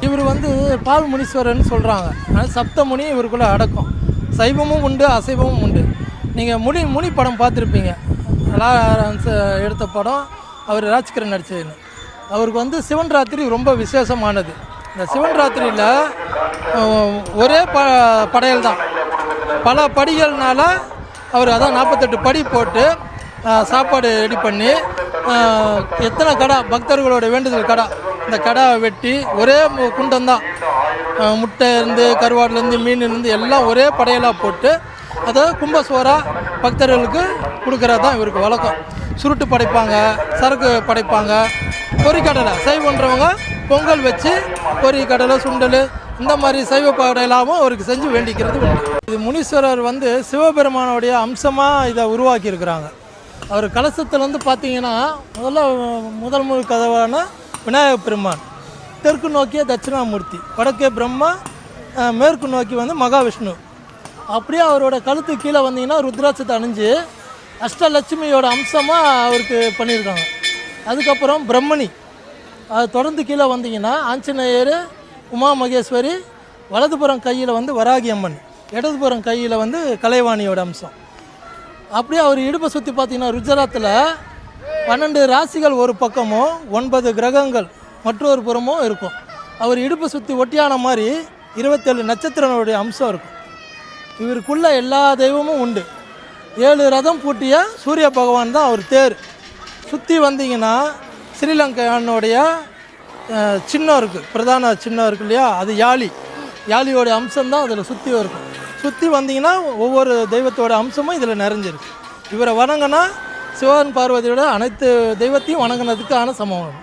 இவர் வந்து பால் முனீஸ்வரன் சொல்கிறாங்க. ஆனால் சப்தமுனி இவருக்குள்ளே அடக்கம். சைவமும் உண்டு, அசைவமும் உண்டு. நீங்கள் முனி படம் பார்த்துருப்பீங்க. எடுத்த படம் அவர் ராஜ்கிரண் நடிச்சதுன்னு. அவருக்கு வந்து சிவன் ராத்திரி ரொம்ப விசேஷமானது. இந்த சிவன் ராத்திரியில் ஒரே படையல் தான், பல படிகள்னால அவர் அதான் 48 படி போட்டு சாப்பாடு ரெடி பண்ணி எத்தனை கடா பக்தர்களோட வேண்டுதல் கடா, இந்த கடாவை வெட்டி ஒரே குண்டம்தான், முட்டை இருந்து கருவாடுலேருந்து மீன்லேருந்து எல்லாம் ஒரே படையலாக போட்டு அதை கும்பசோராக பக்தர்களுக்கு கொடுக்கறது தான் இவருக்கு வழக்கம். சுருட்டு படைப்பாங்க, சரக்கு படைப்பாங்க, பொரிக்கடலை சைவன்றவங்க பொங்கல் வச்சு பொரிக்கடலை சுண்டல் இந்த மாதிரி சைவ படையலாகவும் அவருக்கு செஞ்சு வேண்டிக்கிறது உண்டு. இது முனீஸ்வரர் வந்து சிவபெருமானுடைய அம்சமாக இதை உருவாக்கியிருக்கிறாங்க. அவர் கலசத்துலேருந்து பார்த்தீங்கன்னா முதல் கதவான விநாயகப் பெருமான், தெற்கு நோக்கிய தட்சிணாமூர்த்தி, வடக்கே பிரம்மா, மேற்கு நோக்கி வந்து மகாவிஷ்ணு. அப்படியே அவரோட கழுத்து கீழே வந்தீங்கன்னா ருத்ராட்சத்தை அணிஞ்சு அஷ்டலட்சுமியோட அம்சமாக அவருக்கு பண்ணியிருக்காங்க. அதுக்கப்புறம் பிரம்மணி, அது தொடர்ந்து கீழே வந்தீங்கன்னா ஆஞ்சநேயர், உமா மகேஸ்வரி, வலதுபுறம் கையில் வந்து வராகி அம்மன், இடதுபுறம் கையில் வந்து கலைவாணியோட அம்சம். அப்படியே அவர் இடுப்பை சுற்றி பார்த்தீங்கன்னா குஜராத்தில் 12 ராசிகள் ஒரு பக்கமும் 9 கிரகங்கள் மற்றொரு புறமும் இருக்கும். அவர் இடுப்பை சுற்றி ஒட்டியான மாதிரி 27 நட்சத்திரங்களுடைய அம்சம் இருக்கும். இவருக்குள்ள எல்லா தெய்வமும் உண்டு. 7 ரதம் பூட்டிய சூரிய பகவான் தான் அவர் தேர். சுற்றி வந்தீங்கன்னா ஸ்ரீலங்கானுடைய சின்னம் இருக்குது, பிரதான சின்னம் இருக்குது இல்லையா, அது யாழியோடைய அம்சம்தான் அதில் சுற்றி இருக்கும். சுற்றி வந்தீங்கன்னா ஒவ்வொரு தெய்வத்தோட அம்சமும் இதில் நிறைஞ்சிருக்கு. இவரை வணங்கினா சிவன் பார்வதியோட அனைத்து தெய்வத்தையும் வணங்கினதுக்கான சமம்.